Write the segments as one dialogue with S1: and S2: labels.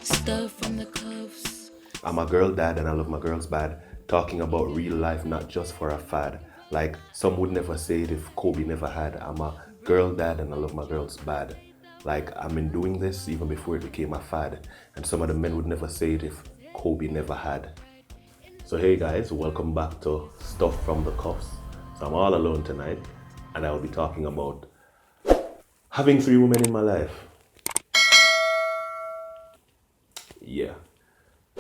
S1: Stuff from the cuffs.
S2: I'm a girl dad and I love my girls bad. Talking about real life, not just for a fad. Like some would never say it if Kobe never had. I'm a girl dad and I love my girls bad. Like I've been doing this even before it became a fad. And some of the men would never say it if Kobe never had. So hey guys, welcome back to Stuff from the Cuffs. So I'm all alone tonight and I will be talking about having 3 women in my life. Yeah.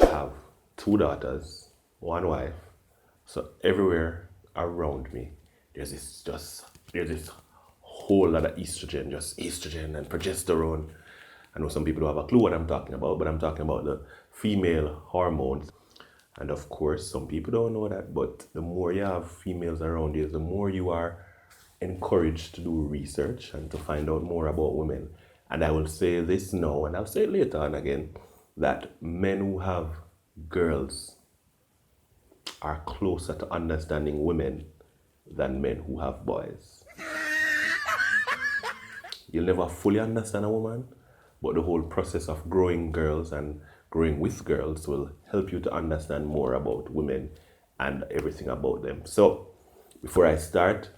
S2: I have 2 daughters, 1 wife. So everywhere around me, there's this whole lot of estrogen, just estrogen and progesterone. I know some people don't have a clue what I'm talking about, but I'm talking about the female hormones. And of course, some people don't know that, but the more you have females around you, the more you are encouraged to do research and to find out more about women. And I will say this now, and I'll say it later on again, that men who have girls are closer to understanding women than men who have boys. You'll never fully understand a woman, but the whole process of growing girls and growing with girls will help you to understand more about women and everything about them. So, before I start,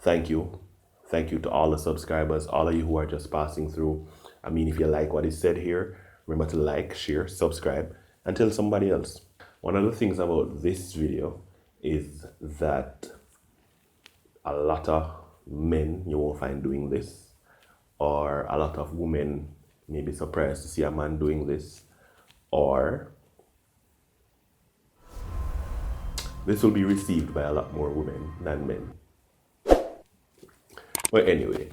S2: thank you. Thank you to all the subscribers, all of you who are just passing through. I mean, if you like what is said here, remember to like, share, subscribe, and tell somebody else. One of the things about this video is that a lot of men you won't find doing this, or a lot of women may be surprised to see a man doing this, or this will be received by a lot more women than men. But anyway,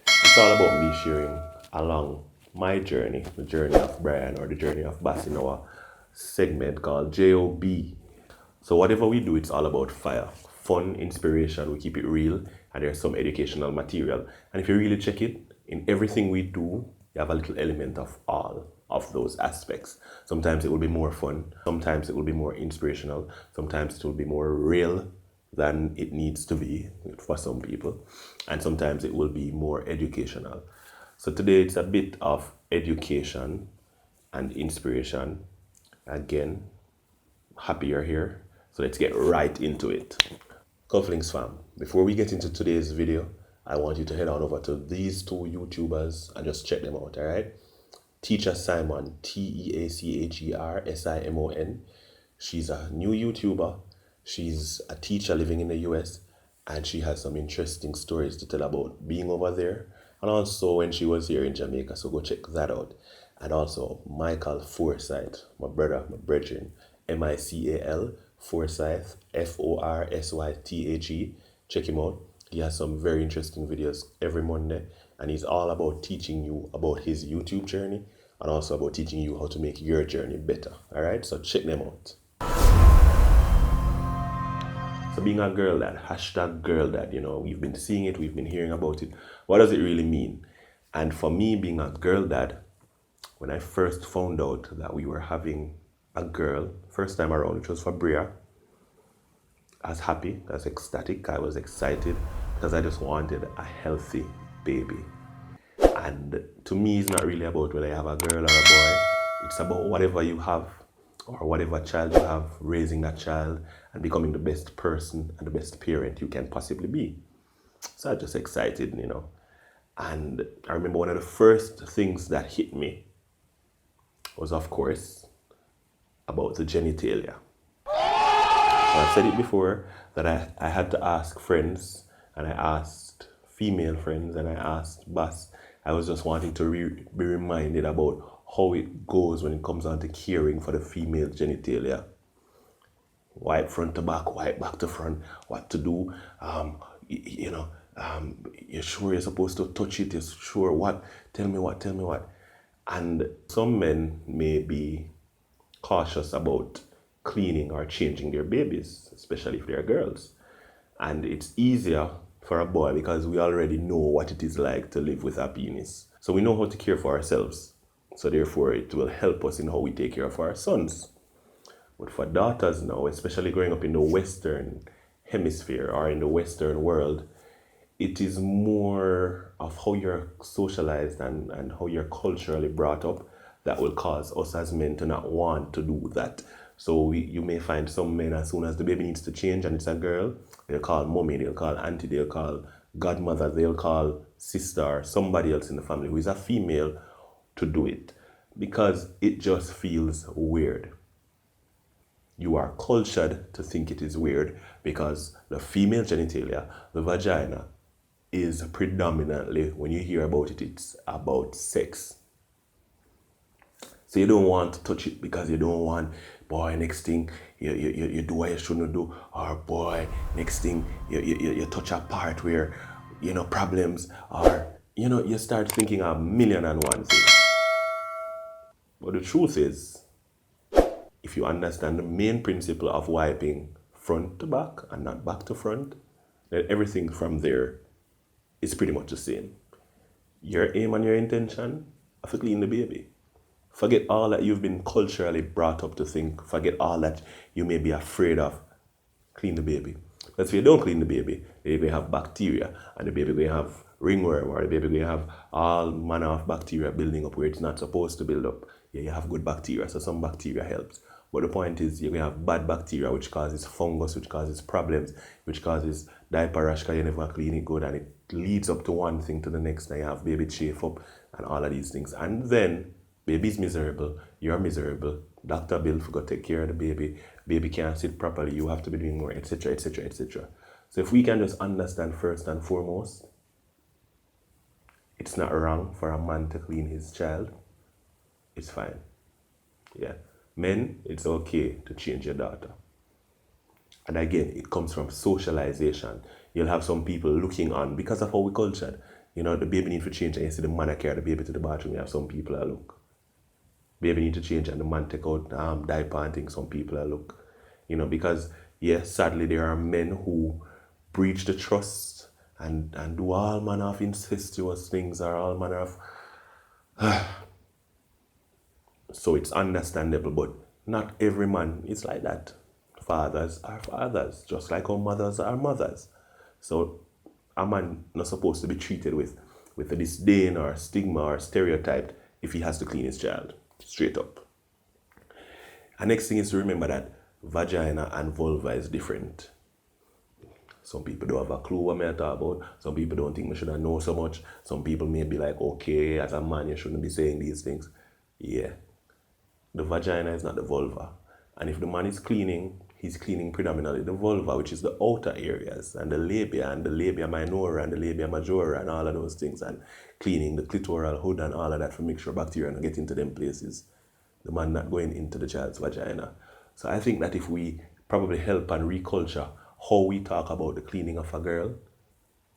S2: it's all about me sharing along my journey, the journey of Brian or the journey of Bass in our segment called JOB. So whatever we do, it's all about fire, fun, inspiration. We keep it real, and there's some educational material. And if you really check it, in everything we do, you have a little element of all of those aspects. Sometimes it will be more fun. Sometimes it will be more inspirational. Sometimes it will be more real than it needs to be for some people. And sometimes it will be more educational. So today it's a bit of education and inspiration. Again, happy you're here. So let's get right into it. Cufflinks fam, before we get into today's video, I want you to head on over to these 2 YouTubers and just check them out, alright? Teacher Simon, TeacherSimon. She's a new YouTuber. She's a teacher living in the US, and she has some interesting stories to tell about being over there and also when she was here in Jamaica, so go check that out. And also Michael Forsyth, my brother, my brethren, Mical Forsyth, Forsythe. Check him out. He has some very interesting videos every Monday, and he's all about teaching you about his YouTube journey and also about teaching you how to make your journey better. All right, so check them out. So being a girl dad, hashtag girl dad, you know, we've been seeing it, we've been hearing about it. What does it really mean? And for me, being a girl dad, when I first found out that we were having a girl, first time around, which was for Bria, I was happy, I was ecstatic, I was excited because I just wanted a healthy baby. And to me, it's not really about whether you have a girl or a boy. It's about whatever you have or whatever child you have, raising that child and becoming the best person and the best parent you can possibly be. So I was just excited, you know. And I remember one of the first things that hit me was, of course, about the genitalia. I've said it before that I had to ask friends, and I asked female friends, and I asked Bass. I was just wanting to be reminded about how it goes when it comes on to caring for the female genitalia. Wipe front to back, wipe back to front, what to do, you're sure you're supposed to touch it, you're sure what, tell me what. And some men may be cautious about cleaning or changing their babies, especially if they're girls. And it's easier for a boy because we already know what it is like to live with a penis. So we know how to care for ourselves. So therefore it will help us in how we take care of our sons. But for daughters now, especially growing up in the Western hemisphere or in the Western world, it is more of how you're socialized and how you're culturally brought up that will cause us as men to not want to do that. So you may find some men, as soon as the baby needs to change and it's a girl, they'll call mommy, they'll call auntie, they'll call godmother, they'll call sister or somebody else in the family who is a female to do it because it just feels weird. You are cultured to think it is weird because the female genitalia, the vagina, is predominantly, when you hear about it, it's about sex. So you don't want to touch it because you don't want, boy, next thing you do what you shouldn't do, or boy, next thing you touch a part where, problems, or, you start thinking a million and one things. But the truth is, if you understand the main principle of wiping front to back and not back to front, then everything from there is pretty much the same. Your aim and your intention are to clean the baby. Forget all that you've been culturally brought up to think. Forget all that you may be afraid of. Clean the baby. Because if you don't clean the baby have bacteria, and the baby will have ringworm, or the baby will have all manner of bacteria building up where it's not supposed to build up. Yeah, you have good bacteria, so some bacteria helps. But the point is, you're going to have bad bacteria, which causes fungus, which causes problems, which causes diaper rash because you never clean it good, and it leads up to one thing to the next. Now you have baby chafe up and all of these things. And then baby's miserable, you're miserable, doctor bill forgot to take care of the baby can't sit properly, you have to be doing more, etc., etc., etc. So if we can just understand first and foremost, it's not wrong for a man to clean his child, it's fine. Yeah. Men, it's okay to change your daughter. And again, it comes from socialization. You'll have some people looking on because of how we cultured. The baby need to change and you see the man carry the baby to the bathroom, you have some people that look. Baby need to change and the man take out diaper and things, some people that look. Because, yes, sadly there are men who breach the trust and do all manner of incestuous things or all manner of... So it's understandable, but not every man is like that. Fathers are fathers, just like our mothers are mothers. So a man not supposed to be treated with a disdain or stigma or stereotype if he has to clean his child, straight up. And next thing is to remember that vagina and vulva is different. Some people don't have a clue what I talk about. Some people don't think we should know so much. Some people may be like, okay, as a man, you shouldn't be saying these things. Yeah. The vagina is not the vulva. And if the man is cleaning, he's cleaning predominantly the vulva, which is the outer areas, and the labia minora, and the labia majora, and all of those things, and cleaning the clitoral hood and all of that to make sure bacteria don't get into them places. The man not going into the child's vagina. So I think that if we probably help and reculture how we talk about the cleaning of a girl,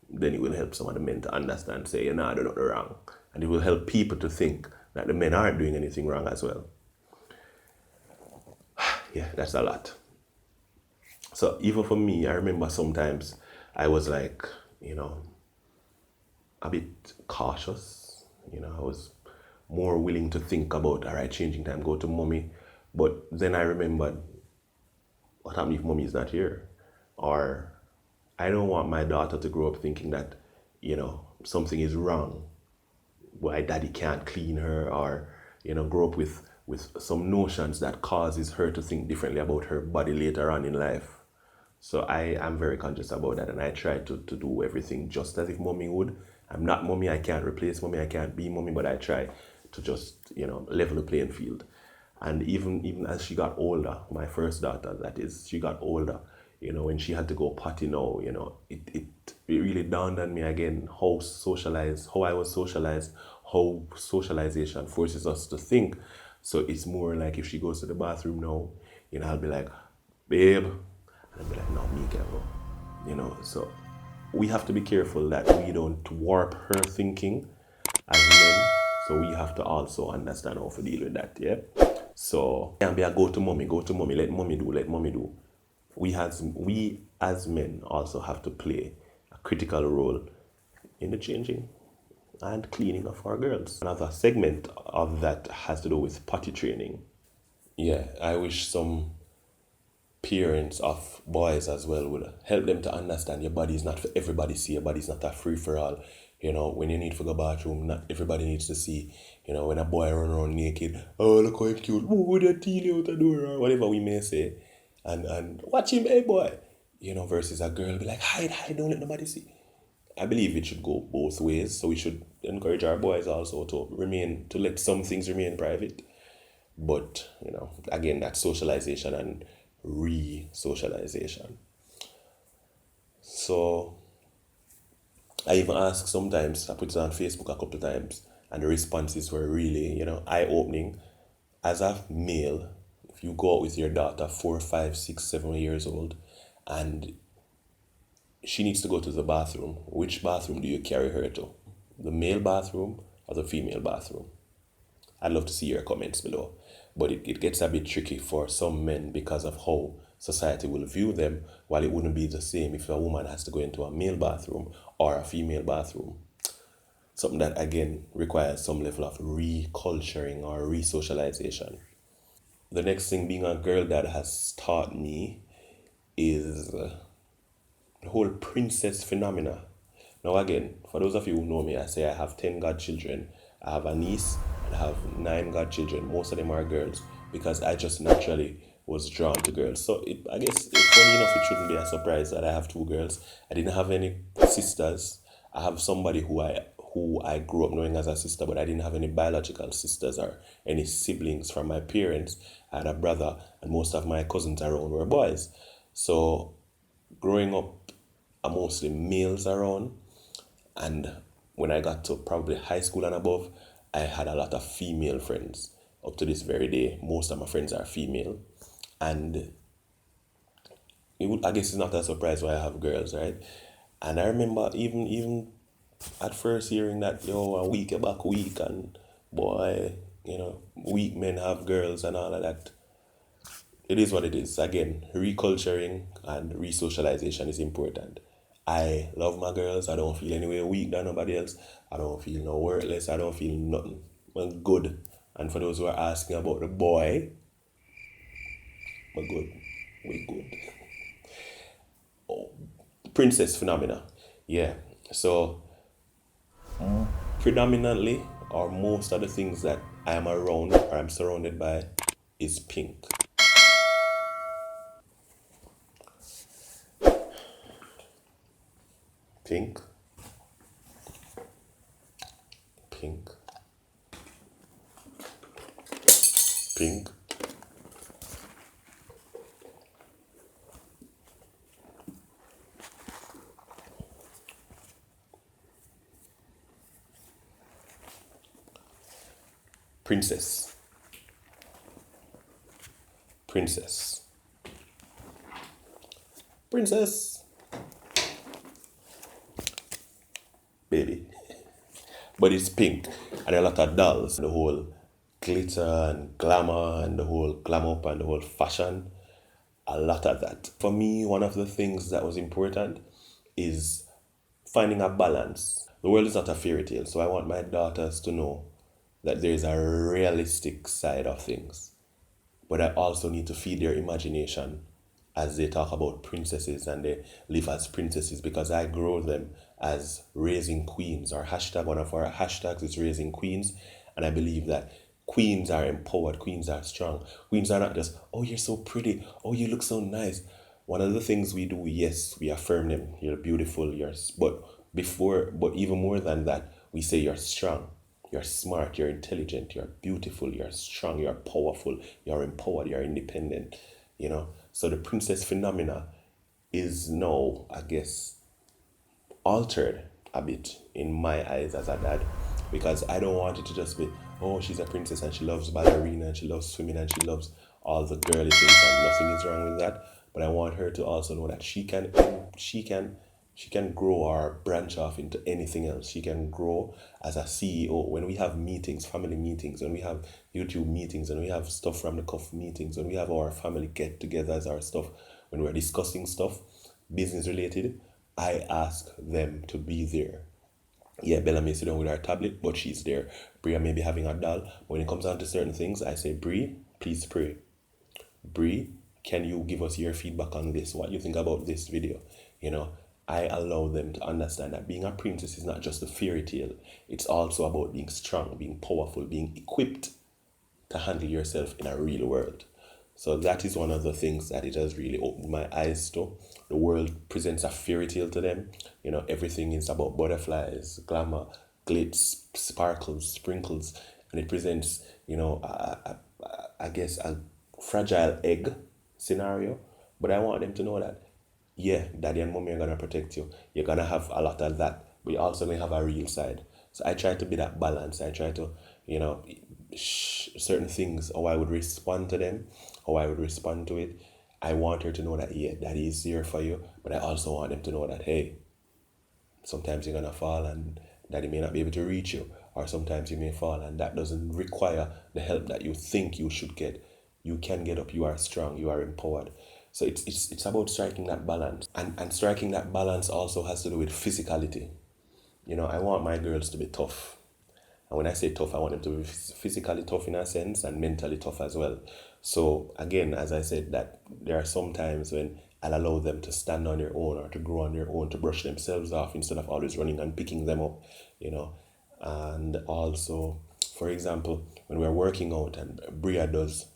S2: then it will help some of the men to understand, say, I do nothing wrong. And it will help people to think that the men aren't doing anything wrong as well. Yeah, that's a lot. So even for me, I remember sometimes I was like, a bit cautious. I was more willing to think about, all right, changing time, go to mommy. But then I remembered, what happens if mommy is not here? Or I don't want my daughter to grow up thinking that, something is wrong. Why daddy can't clean her, or, grow up with some notions that causes her to think differently about her body later on in life. So I am very conscious about that, and I try to do everything just as if mommy would. I'm not mommy, I can't replace mommy, I can't be mommy, but I try to just, level the playing field. And even as she got older, my first daughter, that is, she got older, when she had to go potty now, it really dawned on me again how I was socialized, how socialization forces us to think. So it's more like if she goes to the bathroom now, I'll be like, babe, and I'll be like, no, me can go. So we have to be careful that we don't warp her thinking as men. So we have to also understand how to deal with that, yeah? So can't be a go to mommy, let mommy do. We as men also have to play a critical role in the changing and cleaning of our girls. Another segment of that has to do with potty training. Yeah, I wish some parents of boys as well would help them to understand your body is not for everybody to see. Your body is not a free for all. When you need to go bathroom, not everybody needs to see. When a boy run around naked, oh look how cute, oh with your teeth out the door or whatever we may say, and watch him, hey boy, versus a girl be like hide, don't let nobody see. I believe it should go both ways. So we should encourage our boys also to let some things remain private. But, again, that's socialization and re-socialization. So I even ask sometimes, I put it on Facebook a couple of times, and the responses were really, eye-opening. As a male, if you go out with your daughter, 4, 5, 6, 7 years old, and she needs to go to the bathroom, which bathroom do you carry her to? The male bathroom or the female bathroom? I'd love to see your comments below. But it gets a bit tricky for some men because of how society will view them, while it wouldn't be the same if a woman has to go into a male bathroom or a female bathroom. Something that, again, requires some level of reculturing or re-socialization. The next thing being a girl that has taught me is the whole princess phenomena. Now, again, for those of you who know me, I say I have 10 godchildren. I have a niece and I have 9 godchildren. Most of them are girls because I just naturally was drawn to girls. So I guess, funny enough, it shouldn't be a surprise that I have 2 girls. I didn't have any sisters. I have somebody who I grew up knowing as a sister, but I didn't have any biological sisters or any siblings from my parents. I had a brother, and most of my cousins around were boys. So growing up, mostly males around, and when I got to probably high school and above, I had a lot of female friends. Up to this very day, most of my friends are female, and I guess it's not a surprise why I have girls, right? And I remember even at first hearing that, a week back week, and boy, weak men have girls and all of that. It is what it is. Again, reculturing and re-socialization is important. I love my girls. I don't feel any way weak than nobody else. I don't feel no worthless. I don't feel nothing. I'm good. And for those who are asking about the boy, we're good. We're good. Oh, princess phenomena. Yeah. So predominantly, or most of the things that I am around or I'm surrounded by is pink. Pink. Pink. Pink. Princess. Princess. Princess. Baby. But it's pink. And a lot of dolls. The whole glitter and glamour and the whole glam up and the whole fashion. A lot of that. For me, one of the things that was important is finding a balance. The world is not a fairy tale, so I want my daughters to know that there is a realistic side of things. But I also need to feed their imagination as they talk about princesses and they live as princesses, because I grow them as raising queens. Our hashtag, one of our hashtags is raising queens. And I believe that queens are empowered, queens are strong. Queens are not just, oh, you're so pretty, oh, you look so nice. One of the things we do, yes, we affirm them. You're beautiful, but even more than that, we say you're strong. You're smart, you're intelligent, you're beautiful, you're strong, you're powerful, you're empowered, you're independent, So the princess phenomena is now, I guess, altered a bit in my eyes as a dad, because I don't want it to just be, oh, she's a princess and she loves ballerina and she loves swimming and she loves all the girly things and nothing is wrong with that. But I want her to also know that she can grow or branch off into anything else. She can grow as a CEO. When we have meetings, family meetings, when we have YouTube meetings, and we have stuff from the cuff meetings, when we have our family get-togethers, our stuff, when we're discussing stuff, business related, I ask them to be there. Yeah, Bella may sit down with her tablet, but she's there. Bria may be having a doll. When it comes down to certain things, I say, Brie, please pray. Brie, can you give us your feedback on this? What you think about this video? You know, I allow them to understand that being a princess is not just a fairy tale. It's also about being strong, being powerful, being equipped to handle yourself in a real world. So that is one of the things that it has really opened my eyes to. The world presents a fairy tale to them. You know, everything is about butterflies, glamour, glitz, sparkles, sprinkles, and it presents, you know, I guess a fragile egg scenario. But I want them to know that, yeah, daddy and mommy are gonna protect you. You're gonna have a lot of that, but you're also gonna have a real side. So I try to be that balance. I try to, you know, certain things, how I would respond to them, how I would respond to it. I want her to know that, yeah, daddy is here for you, but I also want them to know that, hey, sometimes you're gonna fall and daddy may not be able to reach you, or sometimes you may fall and that doesn't require the help that you think you should get. You can get up, you are strong, you are empowered. So it's about striking that balance. And striking that balance also has to do with physicality. You know, I want my girls to be tough. And when I say tough, I want them to be physically tough in a sense and mentally tough as well. So again, as I said, that there are some times when I'll allow them to stand on their own or to grow on their own, to brush themselves off instead of always running and picking them up, you know. And also, for example, when we're working out and Bria does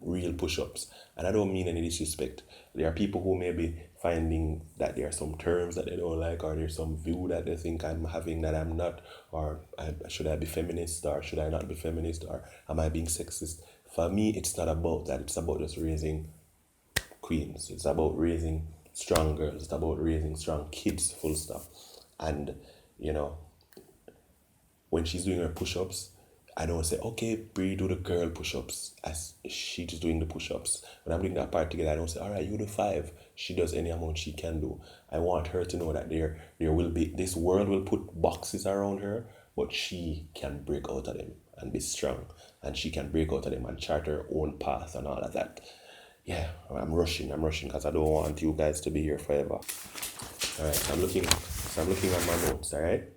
S2: real push-ups, and I don't mean any disrespect, there are people who may be finding that there are some terms that they don't like, or there's some view that they think I'm having that I'm not, or should I be feminist or should I not be feminist, or am I being sexist? For me, it's not about that. It's about just raising queens. It's about raising strong girls. It's about raising strong kids, full stop. And you know, when she's doing her push-ups, I don't say, okay, Bree, do the girl push-ups as she's doing the push-ups. When I'm doing that part together, I don't say, all right, you do 5. She does any amount she can do. I want her to know that there will be, this world will put boxes around her, but she can break out of them and be strong. And she can break out of them and chart her own path and all of that. Yeah, I'm rushing because I don't want you guys to be here forever. All right, I'm looking at my notes, all right?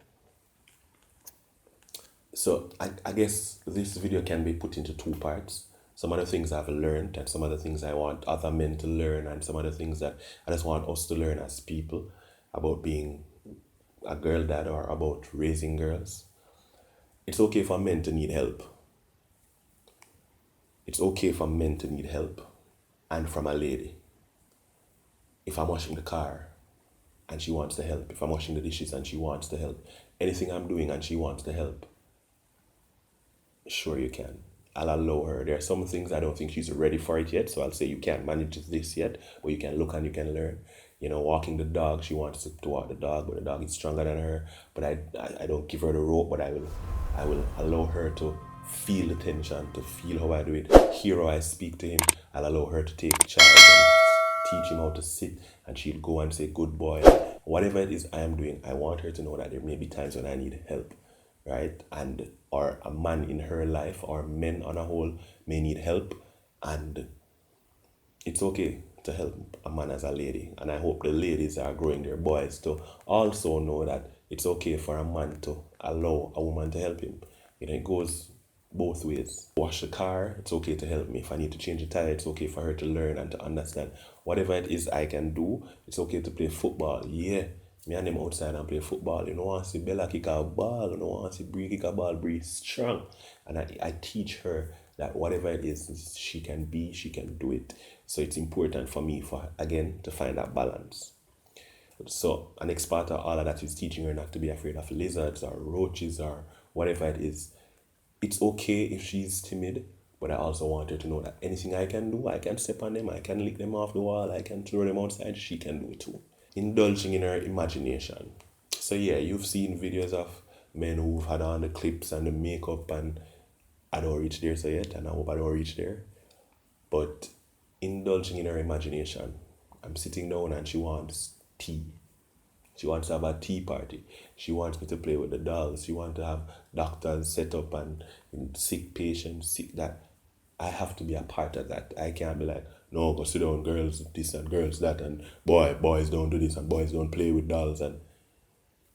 S2: So I guess this video can be put into 2 parts. Some of the things I've learned and some of the things I want other men to learn, and some of the things that I just want us to learn as people about being a girl dad or about raising girls. It's okay for men to need help. It's okay for men to need help, and from a lady. If I'm washing the car and she wants to help, if I'm washing the dishes and she wants to help, anything I'm doing and she wants to help, sure you can. I'll allow her. There are some things I don't think she's ready for it yet, so I'll say you can't manage this yet, but you can look and you can learn. You know, walking the dog, she wants to walk the dog, but the dog is stronger than her. But I don't give her the rope, but I will allow her to feel the tension, to feel how I do it, hear how I speak to him. I'll allow her to take charge and teach him how to sit, and she'll go and say, good boy. Whatever it is I am doing, I want her to know that there may be times when I need help, right? And or a man in her life or men on a whole may need help, and it's okay to help a man as a lady. And I hope the ladies are growing their boys to also know that it's okay for a man to allow a woman to help him. You know, it goes both ways. Wash the car, it's okay to help me. If I need to change the tire, it's okay for her to learn and to understand. Whatever it is I can do, it's okay to play football. Yeah, me and them outside and play football. You know, want to see Bella kick a ball. You know, want to see Bree kick a ball. Bree strong. And I teach her that whatever it is she can be, she can do it. So it's important for me, again, to find that balance. So an next part of all of that is teaching her not to be afraid of lizards or roaches or whatever it is. It's okay if she's timid, but I also want her to know that anything I can do, I can step on them, I can lick them off the wall, I can throw them outside, she can do it too. Indulging in her imagination. So yeah, you've seen videos of men who've had on the clips and the makeup, and I don't reach there so yet, and I hope I don't reach there. But indulging in her imagination. I'm sitting down and she wants tea. She wants to have a tea party. She wants me to play with the dolls. She wants to have doctors set up and sick patients, sick that. I have to be a part of that. I can't be like, no, go sit down, girls this and girls that, and boys don't do this and boys don't play with dolls. And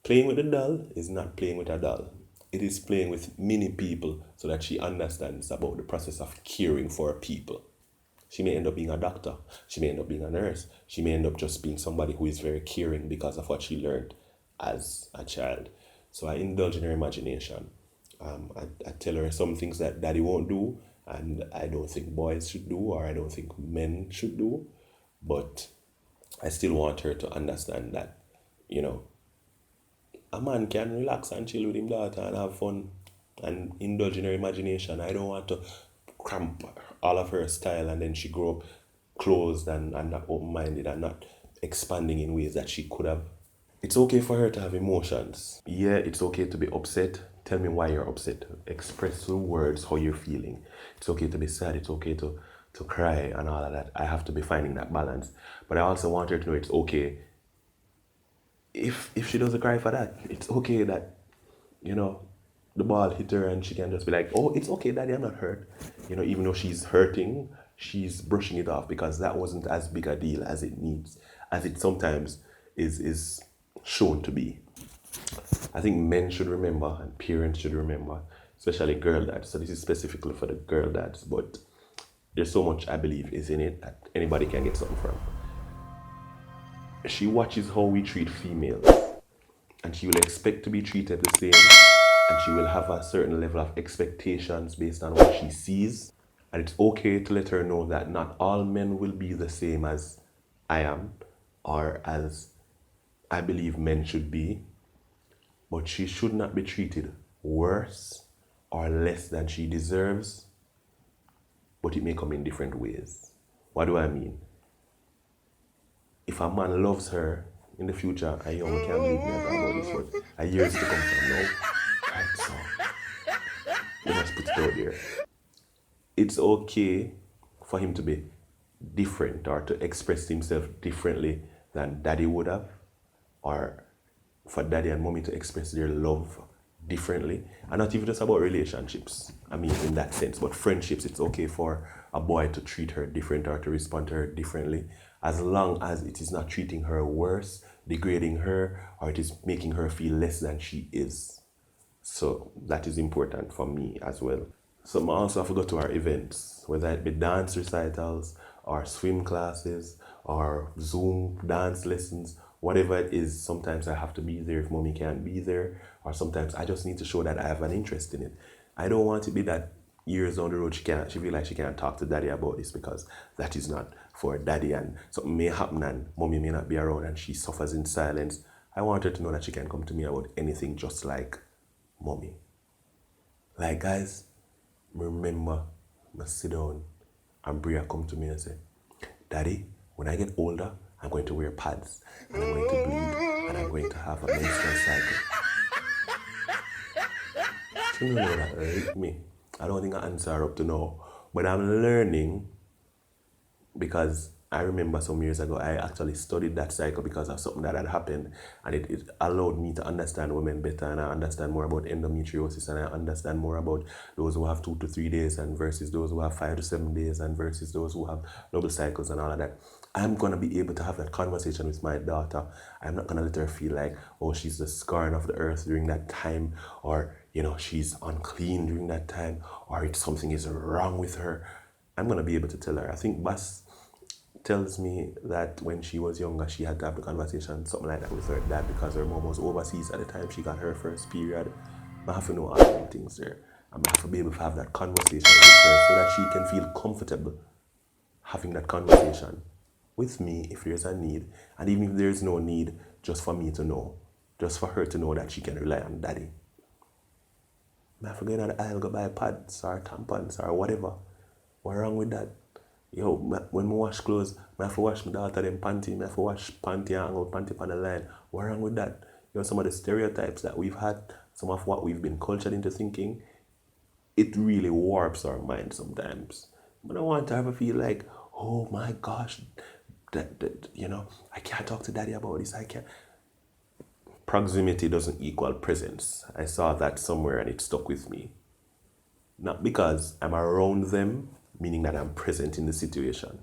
S2: playing with a doll is not playing with a doll. It is playing with many people so that she understands about the process of caring for people. She may end up being a doctor. She may end up being a nurse. She may end up just being somebody who is very caring because of what she learned as a child. So I indulge in her imagination. I tell her some things that daddy won't do, and I don't think boys should do, or I don't think men should do. But I still want her to understand that, you know, a man can relax and chill with his daughter and have fun and indulge in her imagination. I don't want to cramp all of her style and then she grow up closed and not open minded and not expanding in ways that she could have. It's okay for her to have emotions. Yeah, it's okay to be upset. Tell me why you're upset. Express through words how you're feeling. It's okay to be sad. It's okay to cry and all of that. I have to be finding that balance. But I also want her to know it's okay if she doesn't cry for that. It's okay that, you know, the ball hit her and she can just be like, oh, it's okay, daddy, I'm not hurt. You know, even though she's hurting, she's brushing it off because that wasn't as big a deal as it needs, as it sometimes is shown to be. I think men should remember and parents should remember, especially girl dads. So this is specifically for the girl dads, but there's so much I believe is in it that anybody can get something from. She watches how we treat females and she will expect to be treated the same, and she will have a certain level of expectations based on what she sees. And it's okay to let her know that not all men will be the same as I am or as I believe men should be, but she should not be treated worse or less than she deserves, but it may come in different ways. What do I mean? If a man loves her in the future, I know we can't believe me about this, but a years to come from now, right? So we must put it out there. It's okay for him to be different or to express himself differently than daddy would have, or for daddy and mommy to express their love differently. And not even just about relationships, I mean, in that sense, but friendships. It's okay for a boy to treat her different or to respond to her differently, as long as it is not treating her worse, degrading her, or it is making her feel less than she is. So that is important for me as well. So I also have to go to our events, whether it be dance recitals or swim classes or Zoom dance lessons, whatever it is. Sometimes I have to be there if mommy can't be there, or sometimes I just need to show that I have an interest in it. I don't want to be that years down the road she feel like she can't talk to daddy about this because that is not for daddy and something may happen and mommy may not be around and she suffers in silence. I want her to know that she can come to me about anything just like mommy. Like, guys, remember, I sit down and Bria come to me and say, daddy, when I get older, I'm going to wear pads and I'm going to bleed and I'm going to have a menstrual cycle. You know that hurt me. I don't think I answer up to now, but I'm learning because I remember some years ago I actually studied that cycle because of something that had happened, and it allowed me to understand women better, and I understand more about endometriosis, and I understand more about those who have 2 to 3 days and versus those who have 5 to 7 days and versus those who have double cycles and all of that. I'm going to be able to have that conversation with my daughter. I'm not going to let her feel like, oh, she's the scorn of the earth during that time, or, you know, she's unclean during that time, or something is wrong with her. I'm going to be able to tell her. I think Bas tells me that when she was younger, she had to have the conversation, something like that, with her dad because her mom was overseas at the time she got her first period. I have to know all the things there. I have to be able to have that conversation with her so that she can feel comfortable having that conversation with me if there's a need, and even if there's no need, just for me to know, just for her to know that she can rely on daddy. I have to go in the aisle, go buy pads or tampons or whatever. What's wrong with that? Yo, when I wash clothes, I have to wash my daughter them panty, I have to wash panty and hang out panty on the line. What's wrong with that? You know, some of the stereotypes that we've had, some of what we've been cultured into thinking, it really warps our mind sometimes. But I want to ever feel like, oh my gosh, that you know, I can't talk to daddy about this, I can't. Proximity doesn't equal presence. I saw that somewhere and it stuck with me. Not because I'm around them, meaning that I'm present in the situation.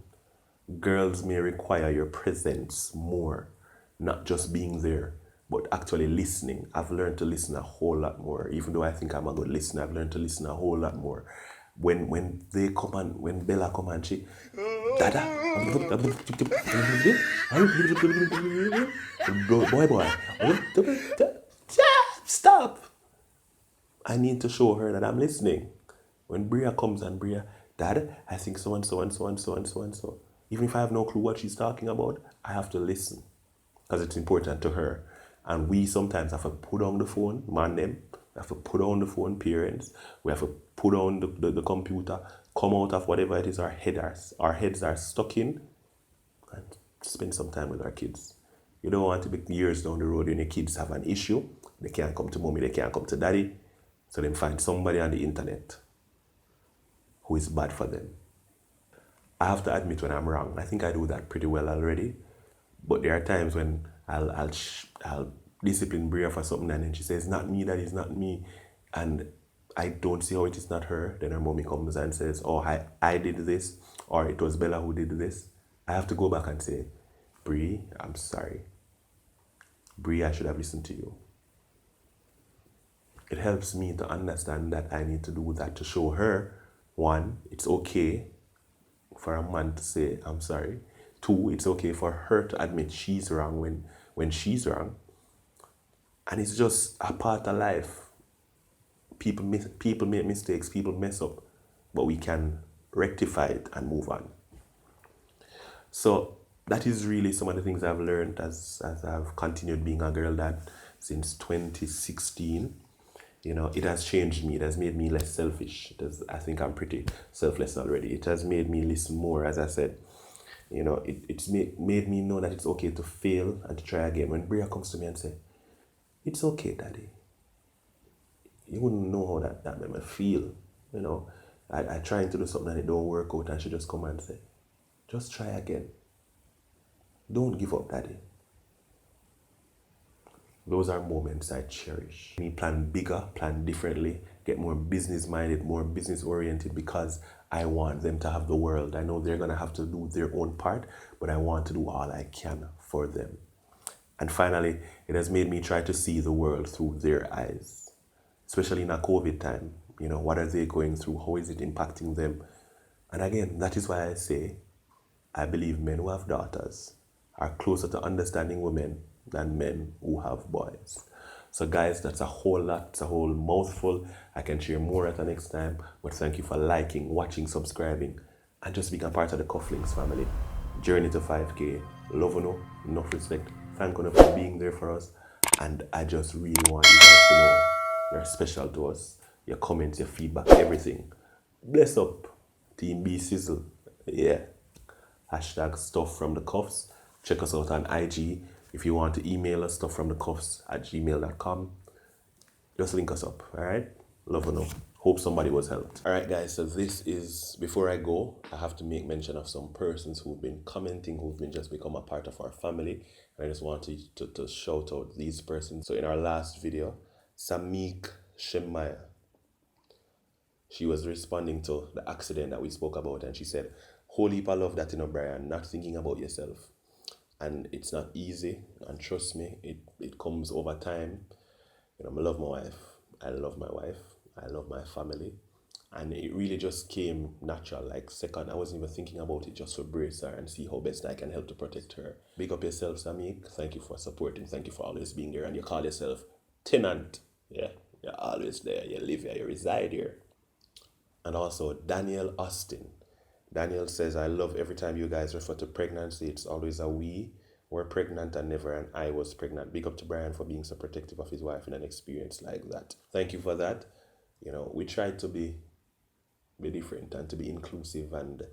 S2: Girls may require your presence more, not just being there, but actually listening. I've learned to listen a whole lot more. Even though I think I'm a good listener, I've learned to listen a whole lot more. when they come and when Bella come and she, Dada, boy, stop. I need to show her that I'm listening. When Bria comes and Bria, Dad, I think so and so and so and so and so and so. Even if I have no clue what she's talking about, I have to listen because it's important to her. And we sometimes have to put on the phone, man them, we have to put on the phone, parents, we have to put on the computer, come out of whatever it is our heads are stuck in, and spend some time with our kids. You don't want to be years down the road when your kids have an issue, they can't come to mommy, they can't come to daddy, so then find somebody on the internet who is bad for them. I have to admit when I'm wrong. I think I do that pretty well already. But there are times when I'll discipline Bria for something and then she says, not me, that is not me. And I don't see how it is not her. Then her mommy comes and says, oh, I did this, or it was Bella who did this. I have to go back and say, Brie, I'm sorry. Brie, I should have listened to you. It helps me to understand that I need to do that to show her, one, it's okay for a man to say, I'm sorry. Two, it's okay for her to admit she's wrong when she's wrong. And it's just a part of life. People make mistakes, people mess up, but we can rectify it and move on. So that is really some of the things I've learned as I've continued being a girl dad since 2016. You know, it has changed me. It has made me less selfish. I think I'm pretty selfless already. It has made me listen more, as I said. You know, it's made me know that it's okay to fail and to try again. When Bria comes to me and say, it's okay, Daddy. You wouldn't know how that made me feel. You know, I trying to do something and it don't work out and she just come and say, just try again. Don't give up, Daddy. Those are moments I cherish. Me plan bigger, plan differently, get more business minded, more business oriented because I want them to have the world. I know they're going to have to do their own part, but I want to do all I can for them. And finally, it has made me try to see the world through their eyes, especially in a COVID time. You know, what are they going through? How is it impacting them? And again, that is why I say, I believe men who have daughters are closer to understanding women than men who have boys. So guys, that's a whole lot, it's a whole mouthful. I can share more at the next time, but thank you for liking, watching, subscribing, and just being a part of the Cufflinks family. Journey to 5K, love you, enough respect. Thank you for being there for us, and I just really want you guys to know you're special to us. Your comments, your feedback, everything. Bless up, Team B Sizzle. Yeah. Hashtag stuff from the cuffs. Check us out on IG. If you want to email us, stuffromthecuffs@gmail.com. Just link us up, all right? Love you know. Hope somebody was helped. All right, guys, so this is, before I go, I have to make mention of some persons who've been commenting, who've been just become a part of our family. And I just wanted to shout out these persons. So in our last video, Samik Shemaya, she was responding to the accident that we spoke about, and she said, "Holy heap of love that, you know, Brian, not thinking about yourself. And it's not easy, and trust me, it comes over time. You know, I love my wife, I love my wife, I love my family, and it really just came natural, like second. I wasn't even thinking about it, just to brace her and see how best I can help to protect her. Big up yourself, Samik. Thank you for supporting, thank you for always being there, and you call yourself tenant. Yeah, you're always there, you live here, you reside here." And also Daniel Austin. Daniel says, "I love every time you guys refer to pregnancy. It's always a we were pregnant and never an I was pregnant. Big up to Brian for being so protective of his wife in an experience like that." Thank you for that. You know, we try to be different and to be inclusive, and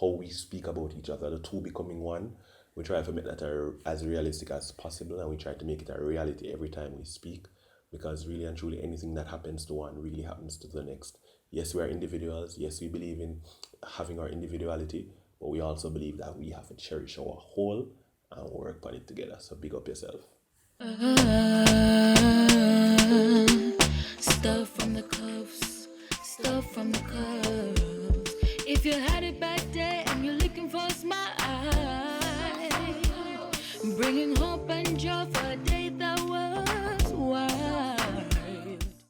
S2: how we speak about each other, the two becoming one. We try to make that as realistic as possible, and we try to make it a reality every time we speak, because really and truly anything that happens to one really happens to the next. Yes, we are individuals. Yes, we believe in having our individuality, but we also believe that we have to cherish our whole and work on it together. So big up yourself.
S1: Stuff from the cuffs, stuff from the cuffs. If you had it back there and you're looking for a smile, bringing hope and joy for